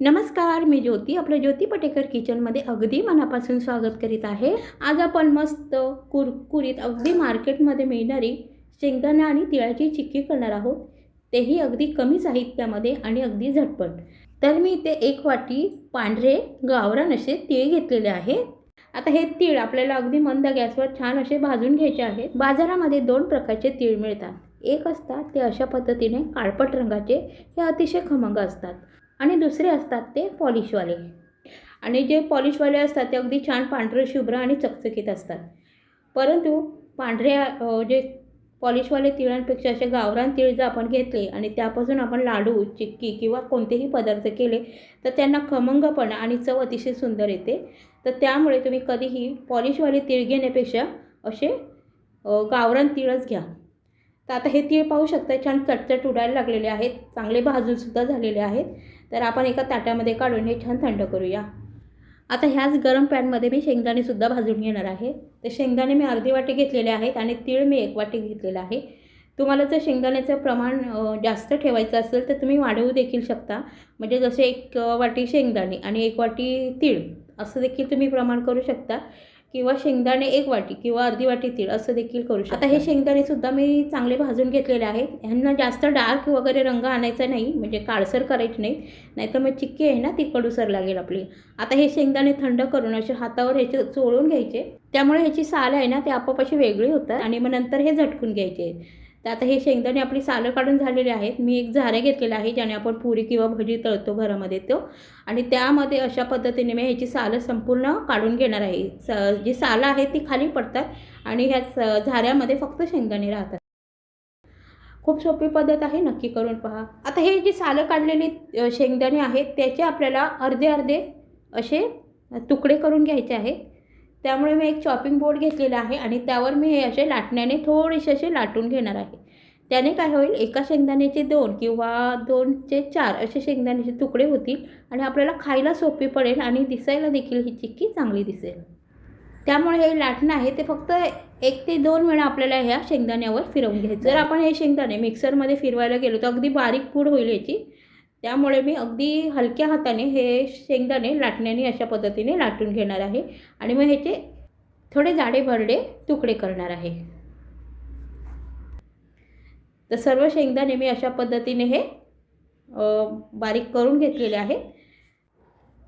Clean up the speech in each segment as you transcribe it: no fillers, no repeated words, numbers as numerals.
नमस्कार, मी ज्योती आपलं ज्योती पटेकर किचनमध्ये अगदी मनापासून स्वागत करीत आहे। आज आपण मस्त कुरकुरीत अगदी मार्केटमध्ये मिळणारी शेंगदाणा आणि तिळाची चिक्की करणार आहोत, तेही अगदी कमी साहित्यामध्ये आणि अगदी झटपट। तर मी इथे 1 वाटी पांढरे गावरान असे तीळ घेतलेले आहे। आता हे तीळ आपल्याला अगदी मंद गॅसवर छान असे भाजून घ्यायचे आहेत। बाजारामध्ये 2 प्रकारचे तीळ मिळतात। एक असतात ते अशा पद्धतीने काळपट रंगाचे, हे अतिशय खमंग असतात आणि दुसरे असतात ते पॉलिशवाले। आणि जे पॉलिशवाले असतात ते अगदी छान पांढरे शुभ्र आणि चकचकीत असतात। परंतु जे पॉलिशवाले तिळांपेक्षा असे गावरान तीळ जर आपण घेतले आणि त्यापासून आपण लाडू, चिक्की किंवा कोणतेही पदार्थ केले तर त्यांना खमंगपणा आणि चव अतिशय सुंदर येते। तर त्यामुळे तुम्ही कधीही पॉलिशवाले तीळ घेण्यापेक्षा असे गावरान तीळच घ्या। तर आता हे तीळ पाहू शकता छान चटचट उडायला लागलेले आहेत, चांगले भाजूनसुद्धा झालेले आहेत। तर आपण एका ताटामध्ये काढून हे छान थंड करूया। आता ह्याच गरम पॅनमध्ये मी शेंगदाणेसुद्धा भाजून घेणार आहे। तर शेंगदाणे मी अर्धी वाटी घेतलेले आहेत आणि तीळ मी 1 वाटी घेतलेला आहे। तुम्हाला जर शेंगदाण्याचं प्रमाण जास्त ठेवायचं असेल तर तुम्ही वाढवू देखील शकता। म्हणजे जसे 1 वाटी शेंगदाणे आणि 1 वाटी तीळ असं देखील तुम्ही प्रमाण करू शकता, किंवा शेंगदाणे 1 वाटी किंवा अर्धी वाटी तीळ असं देखील करू शकता। आता हे शेंगदाणेसुद्धा मी चांगले भाजून घेतलेले आहेत। ह्यांना जास्त डार्क वगैरे रंग आणायचा नाही, म्हणजे काळसर करायचे नाही, नाहीतर मग चिक्की आहे ना ती कडूसर लागेल आपली। आता हे शेंगदाणे थंड करून असे हातावर ह्याचे चोळून घ्यायचे, त्यामुळे ह्याची साल आहे ना ते आपोआप अशी वेगळी होतात आणि मग नंतर हे झटकून घ्यायचे। तर आता हे शेंगदाणे आपली सालं काढून झालेले आहेत। मी एक झारे घेतलेला आहे ज्याने आपण पुरी किंवा भजी तळतो घरामध्ये तो, आणि त्यामध्ये अशा पद्धतीने मी ह्याची सालं संपूर्ण काढून घेणार आहे। जी सालं आहे ती खाली पडतात आणि ह्या झाऱ्यामध्ये फक्त शेंगदाणे राहतात। खूप सोपी पद्धत आहे, नक्की करून पहा। आता हे जी सालं काढलेली शेंगदाणे आहेत त्याचे आपल्याला अर्धे अर्धे असे तुकडे करून घ्यायचे आहेत। त्यामुळे मी एक चॉपिंग बोर्ड घेतलेला आहे आणि त्यावर मी हे असे लाटण्याने थोडेसे असे लाटून घेणार आहे। त्याने काय होईल, एका शेंगदाण्याचे 2 किंवा 2चे 4 असे शेंगदाण्याचे तुकडे होतील आणि आपल्याला खायला सोपी पडेल आणि दिसायला देखील ही चिक्की चांगली दिसेल। त्यामुळे हे लाटणं आहे ते फक्त 1 ते 2 वेळा आपल्याला ह्या शेंगदाण्यावर फिरवून घ्यायचं। जर आपण हे शेंगदाणे मिक्सरमध्ये फिरवायला गेलो तर अगदी बारीक पूड होईल याची। त्यामुळे मी अगदी हलक्या हाताने हे शेंगदाणे लाटण्याने अशा पद्धतीने लाटून घेणार आहे आणि मग ह्याचे थोडे जाडे भरडे तुकडे करणार आहे। तर सर्व शेंगदाणे मी अशा पद्धतीने हे बारीक करून घेतलेले आहे।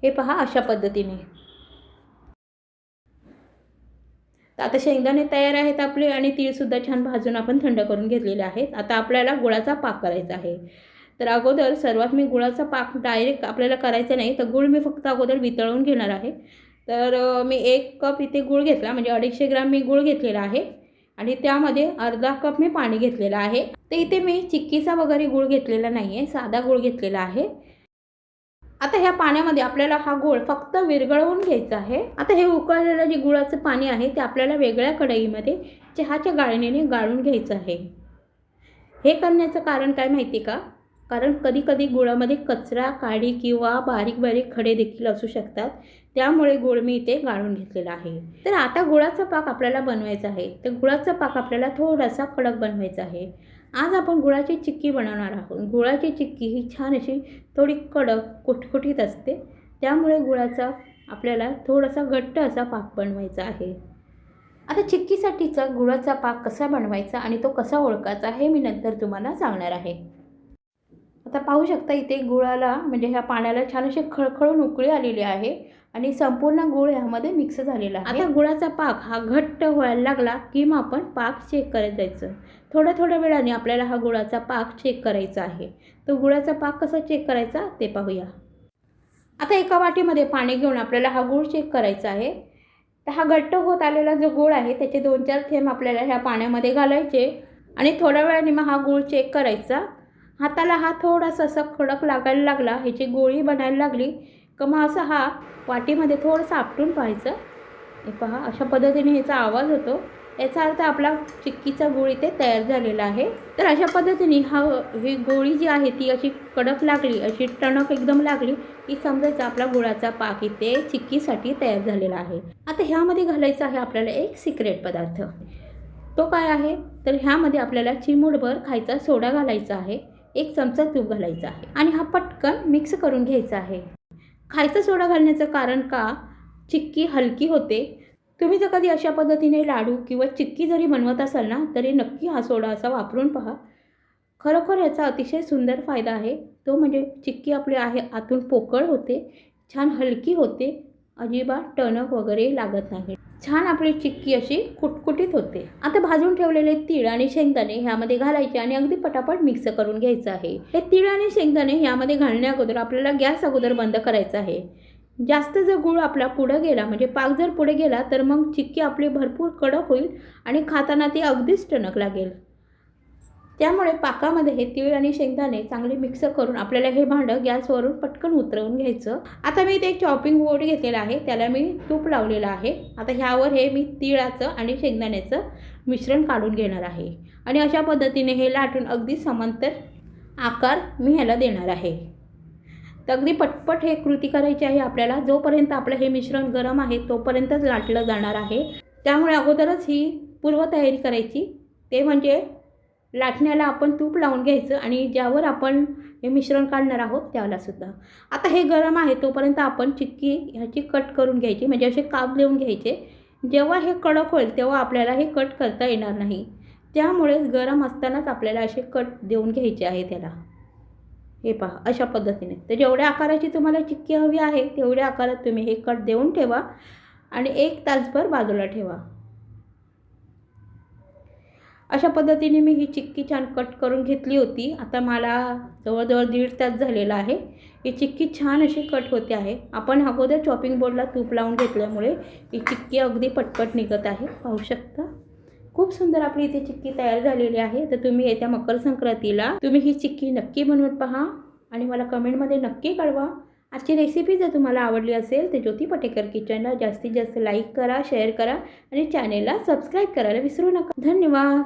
हे पहा अशा पद्धतीने। तर आता शेंगदाणे तयार आहेत आपले आणि तीळसुद्धा छान भाजून आपण थंड करून घेतलेले आहेत। आता आपल्याला गुळाचा पाक करायचा आहे। तर अगोदर सर्वात मी गुळाचा पाक डायरेक्ट आपल्याला करायचा नाही, तर गूळ मी फक्त अगोदर वितळून घेणार आहे। तर मी 1 कप इथे गूळ घेतला, म्हणजे 250 ग्राम मी गूळ घेतलेला आहे आणि त्यामध्ये अर्धा कप मी पाणी घेतलेलं आहे। तर इथे मी चिक्कीचा वगैरे गूळ घेतलेला नाही आहे, साधा गूळ घेतलेला आहे। आता ह्या पाण्यामध्ये आपल्याला हा गूळ फक्त विरघळवून घ्यायचा आहे। आता हे उकळलेलं जे गुळाचं पाणी आहे ते आपल्याला वेगळ्या कढईमध्ये चहाच्या गाळणीने गाळून घ्यायचं आहे। हे करण्याचं कारण काय माहिती का, कारण कधी कधी गुळामध्ये कचरा, काडी किंवा बारीक बारीक खडे देखील असू शकतात, त्यामुळे गूळ मी इथे गाळून घेतलेला आहे। तर आता गुळाचा पाक आपल्याला बनवायचा आहे। तर गुळाचा पाक आपल्याला थोडासा कडक बनवायचा आहे। आज आपण गुळाची चिक्की बनवणार आहोत। गुळाची चिक्की ही छान अशी थोडी कडक कुटकुटीत असते, त्यामुळे गुळाचा आपल्याला थोडासा घट्ट असा पाक बनवायचा आहे। आता चिक्कीसाठीचा गुळाचा पाक कसा बनवायचा आणि तो कसा ओळखायचा हे मी नंतर तुम्हाला सांगणार आहे। आता पाहू शकता इथे गुळाला, म्हणजे ह्या पाण्याला छान अशी खळखळून उकळी आलेली आहे आणि संपूर्ण गूळ ह्यामध्ये मिक्स झालेला आहे। आता गुळाचा पाक हा घट्ट व्हायला लागला की मग आपण पाक चेक करत जायचं। थोड्या वेळाने आपल्याला हा गुळाचा पाक चेक करायचा आहे। तर गुळाचा पाक कसा चेक करायचा ते पाहूया। आता एका वाटीमध्ये पाणी घेऊन आपल्याला हा गूळ चेक करायचा आहे। तर हा घट्ट होत आलेला जो गूळ आहे त्याचे 2-4 थेंब आपल्याला ह्या पाण्यामध्ये घालायचे आणि थोड्या वेळाने मग हा गूळ चेक करायचा। हाताला हा थोडासा असा कडक लागायला लागला, ह्याची गोळी बनायला लागली का मग असं हा वाटीमध्ये थोडंसं आपटून पाहायचं। हे पहा अशा पद्धतीने ह्याचा आवाज होतो, याचा अर्थ आपला चिक्कीचा गूळ इथे तयार झालेला आहे। तर अशा पद्धतीने ही गोळी जी आहे ती अशी कडक लागली, अशी टणक एकदम लागली की समजायचं आपला गुळाचा पाक इथे चिक्कीसाठी तयार झालेला आहे। आता ह्यामध्ये घालायचा आहे आपल्याला एक सिक्रेट पदार्थ। तो काय आहे, तर ह्यामध्ये आपल्याला चिमूटभर खायचा सोडा घालायचा आहे, 1 चमचा तूप घालायचा आहे आणि हा पटकन मिक्स करून घ्यायचा आहे। खायचा सोडा घालण्याचं कारण का, चिक्की हलकी होते. तुम्ही जर कधी अशा पद्धतीने लाडू किंवा चिक्की जरी बनवत असाल ना, तरी नक्की हा सोडा असा वापरून पहा. खरोखर याचा अतिशय सुंदर फायदा आहे. तो म्हणजे चिक्की आपली आहे आतून पोकळ होते, छान हलकी होते, अजिबात टणक वगैरे लागत नाही. छान आपली चिक्की अशी कुटकुटीत होते. आता भाजून ठेवलेले तीळ आणि शेंगदाणे ह्यामध्ये घालायचे आणि अगदी पटापट मिक्स करून घ्यायचं आहे. हे तीळ आणि शेंगदाणे ह्यामध्ये घालण्या अगोदर आपल्याला गॅस अगोदर बंद करायचा आहे. जास्त जर गूळ आपला पुढं गेला म्हणजे पाक जर पुढे गेला तर मग चिक्की आपली भरपूर कडक होईल आणि खाताना ती अगदीच टणक लागेल. त्यामुळे पाकामध्ये हे तीळ आणि शेंगदाणे चांगले मिक्स करून आपल्याला हे भांडं गॅसवरून पटकन उतरवून घ्यायचं. आता मी इथे एक चॉपिंग बोर्ड घेतलेला आहे, त्याला मी तूप लावलेलं आहे. आता ह्यावर हे मी तिळाचं आणि शेंगदाण्याचं मिश्रण काढून घेणार आहे आणि अशा पद्धतीने हे लाटून अगदी समांतर आकार मी ह्याला देणार आहे. तर अगदी पटपट हे कृती करायची आहे आपल्याला. जोपर्यंत आपलं हे मिश्रण गरम आहे तोपर्यंतच लाटलं जाणार आहे. त्यामुळे अगोदरच ही पूर्वतयारी करायची. ते म्हणजे लाटण्याला आपण तूप लावून घ्यायचं आणि ज्यावर आपण हे मिश्रण काढणार आहोत त्यालासुद्धा. आता हे गरम आहे तोपर्यंत आपण चिक्की ह्याची कट करून घ्यायची, म्हणजे असे काप देऊन घ्यायचे. जेव्हा हे कडक होईल तेव्हा आपल्याला हे कट करता येणार नाही. त्यामुळे गरम असतानाच आपल्याला असे कट देऊन घ्यायचे आहे त्याला. हे पहा अशा पद्धतीने. तर जेवढ्या आकाराची तुम्हाला चिक्की हवी आहे तेवढ्या आकारात तुम्ही हे कट देऊन ठेवा आणि 1 तासभर बाजूला ठेवा. अशा पद्धतीने मी ही चिक्की छान कट करून घेतली होती. आता मला जवळजवळ 1.5 तास झालेला आहे. ही चिक्की छान अशी कट होते आहे. आपण अगोदर चॉपिंग बोर्डला तूप लावून घेतल्यामुळे ही चिक्की अगदी पटपट निघत आहे. पाहू शकता खूप सुंदर आपली इथे चिक्की तयार झालेली आहे. तर तुम्ही येत्या मकर संक्रांतीला तुम्ही ही चिक्की नक्की बनवून पहा आणि मला कमेंटमध्ये नक्की कळवा. आजची रेसिपी जर तुम्हाला आवडली असेल तर ज्योती पटेकर किचनला जास्तीत जास्त लाईक करा, शेअर करा आणि चॅनेलला सबस्क्राईब करायला विसरू नका. धन्यवाद.